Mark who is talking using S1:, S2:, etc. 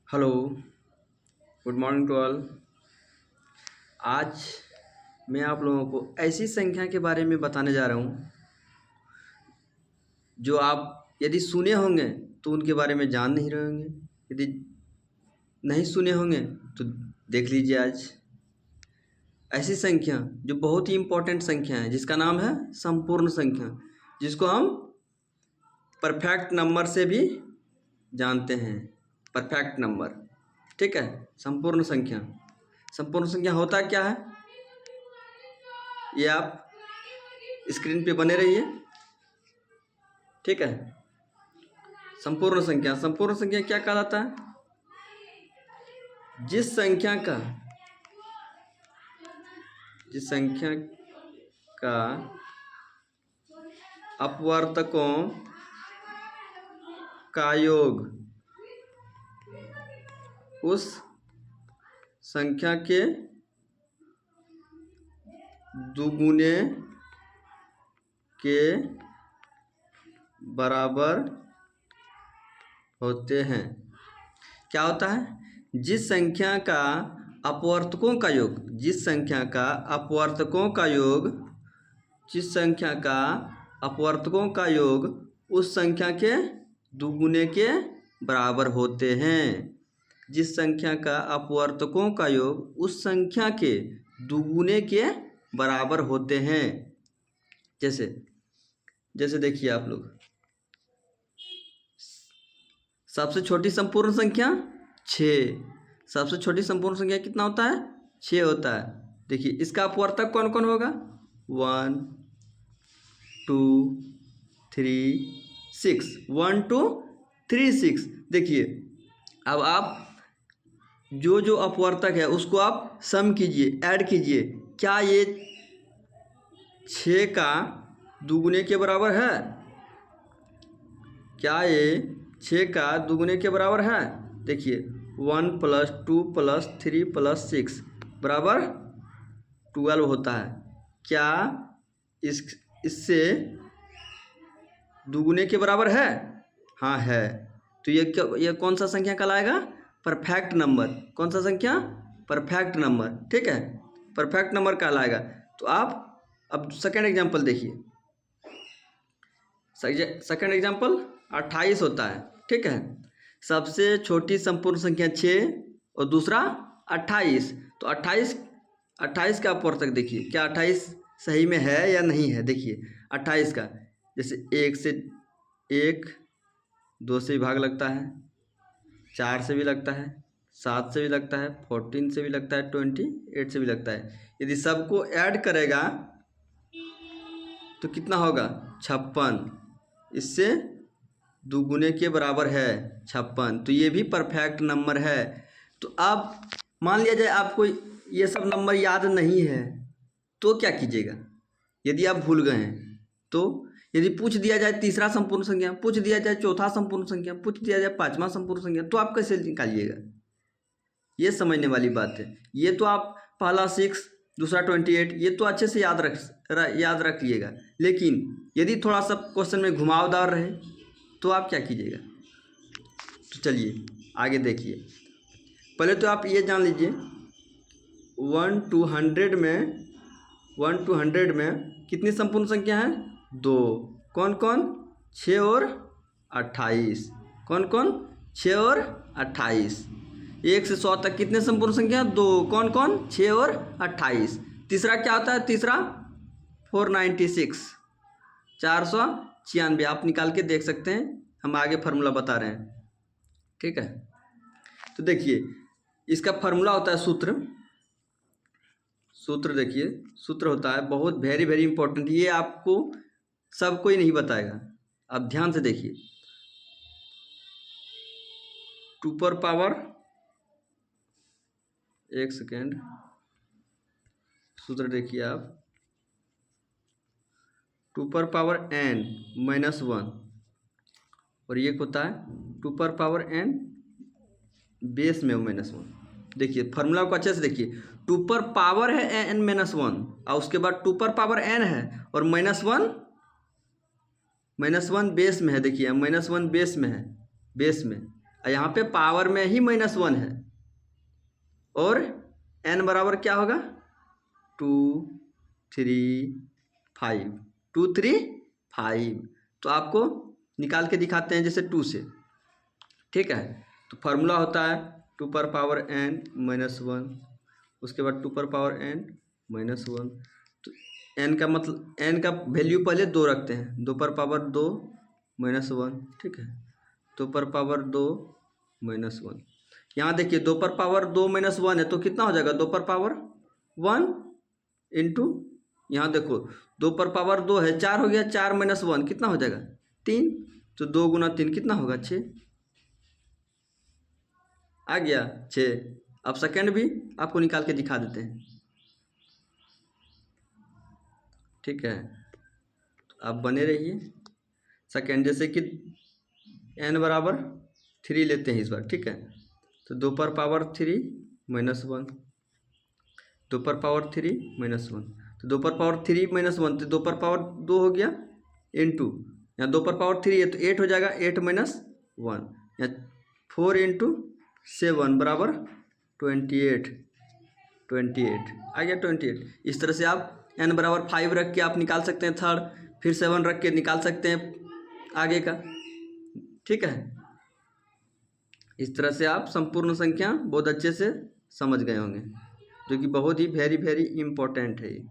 S1: Hello, good morning to all. आज मैं आप लोगों को ऐसी संख्या के बारे में बताने जा रहा हूँ जो आप यदि सुने होंगे तो उनके बारे में जान नहीं रहे होंगे, यदि नहीं सुने होंगे तो देख लीजिए। आज ऐसी संख्या जो बहुत ही इम्पोर्टेंट संख्या है जिसका नाम है संपूर्ण संख्या, जिसको हम परफेक्ट नंबर से भी जानते हैं। परफेक्ट नंबर, ठीक है। संपूर्ण संख्या, संपूर्ण संख्या होता क्या है ये आप स्क्रीन पे बने रहिए, ठीक है। संपूर्ण संख्या, संपूर्ण संख्या क्या कहलाता है? जिस संख्या का अपवर्तकों का योग उस संख्या के दुगुने के बराबर होते हैं। क्या होता है? जिस संख्या का अपवर्तकों का योग, जिस संख्या का अपवर्तकों का योग, जिस संख्या का अपवर्तकों का योग उस संख्या के दुगुने के बराबर होते हैं। जिस संख्या का अपवर्तकों का योग उस संख्या के दुगुने के बराबर होते हैं। जैसे जैसे देखिए आप लोग, सबसे छोटी संपूर्ण संख्या 6। सबसे छोटी संपूर्ण संख्या कितना होता है? 6 होता है। देखिए इसका अपवर्तक कौन कौन होगा? 1 2 3 6, 1 2 3 6। देखिए अब आप जो अपवर्तक है उसको आप सम कीजिए, ऐड कीजिए। क्या ये 6 का दुगुने के बराबर है? क्या ये 6 का दुगुने के बराबर है? देखिए 1 + 2 + 3 + 6 बराबर 12 होता है। क्या इससे दुगुने के बराबर है? हाँ है। तो ये कौन सा संख्या कहलाएगा? Perfect number. कौन सा संख्या? परफेक्ट नंबर, ठीक है। परफेक्ट नंबर कहलाएगा। तो आप अब सेकेंड एग्जाम्पल देखिए। सेकेंड एग्जाम्पल 28 होता है, ठीक है। सबसे छोटी संपूर्ण संख्या 6 और दूसरा 28। तो 28 का अपवर्तक देखिए। क्या 28 सही में है या नहीं है? देखिए 28 का, जैसे 1 से 1, 2 से भी भाग लगता है, 4 से भी लगता है, 7 से भी लगता है, 14 से भी लगता है, 28 से भी लगता है। यदि सबको ऐड करेगा तो कितना होगा? 56। इससे दुगुने के बराबर है 56। तो ये भी परफेक्ट नंबर है। तो आप मान लिया जाए आपको ये सब नंबर याद नहीं है तो क्या कीजिएगा? यदि आप भूल गए हैं तो यदि पूछ दिया जाए तीसरा संपूर्ण संख्या, पूछ दिया जाए चौथा संपूर्ण संख्या, पूछ दिया जाए पांचवा संपूर्ण संख्या, तो आप कैसे निकालिएगा? ये समझने वाली बात है। ये तो आप पहला 6, दूसरा 28, ये तो अच्छे से याद रख लिएगा। लेकिन यदि थोड़ा सा क्वेश्चन में घुमावदार रहे तो आप क्या कीजिएगा? तो चलिए आगे देखिए। पहले तो आप ये जान लीजिए 1 to 100 में कितनी संपूर्ण संख्या है? 2। कौन कौन? 6 और 28। कौन कौन? 6 और 28। 1 से 100 तक कितने संपूर्ण संख्या? 2। कौन कौन? 6 और 28। तीसरा क्या होता है? तीसरा 496, 496। आप निकाल के देख सकते हैं, हम आगे फार्मूला बता रहे हैं, ठीक है। तो देखिए इसका फार्मूला होता है सूत्र देखिए, सूत्र होता है बहुत वेरी इंपॉर्टेंट। ये आपको सब कोई नहीं बताएगा, आप ध्यान से देखिए। 2 पर पावर, एक सेकेंड, सूत्र देखिए आप, 2 पर पावर n -1, और ये होता है 2 पर पावर n बेस में -1। देखिए फार्मूला को अच्छे से देखिए। 2 पर पावर है n -1 और उसके बाद 2 पर पावर n है और -1 बेस में है। देखिए -1 बेस में है, बेस में यहाँ पे पावर में ही -1 है और n बराबर क्या होगा 2 3 5 2 3 5। तो आपको निकाल के दिखाते हैं जैसे 2 से, ठीक है। तो फार्मूला होता है 2 पर पावर n -1, उसके बाद 2 पर पावर n -1। तो n का मतलब n का वैल्यू पहले 2 रखते हैं, 2 पर पावर 2 -1, ठीक है। 2 पर पावर 2 -1। यहाँ देखिए 2 पर पावर 2 -1 है तो कितना हो जाएगा 2 पर पावर 1 इंटू, यहाँ देखो 2 पर पावर 2 है 4 हो गया, 4 -1 कितना हो जाएगा 3। तो 2 गुना 3 कितना होगा 6, आ गया 6। अब सेकंड भी आपको निकाल के दिखा देते हैं, ठीक है। तो आप बने रहिए। सेकंड जैसे कि n बराबर 3 लेते हैं इस बार, ठीक है। तो 2 पर पावर 3 -1, 2 पर पावर 3 -1, तो 2 पर पावर 3 -1 तो 2 पर पावर 2 हो गया इंटू, यहाँ 2 पर पावर 3 है तो 8 हो जाएगा, 8 -1, यहाँ 4 इंटू 7 बराबर 28, 28 आ गया 28। इस तरह से आप n बराबर 5 रख के आप निकाल सकते हैं थर्ड, फिर 7 रख के निकाल सकते हैं आगे का, ठीक है। इस तरह से आप संपूर्ण संख्या बहुत अच्छे से समझ गए होंगे, जो कि बहुत ही वेरी वेरी इम्पोर्टेंट है ये।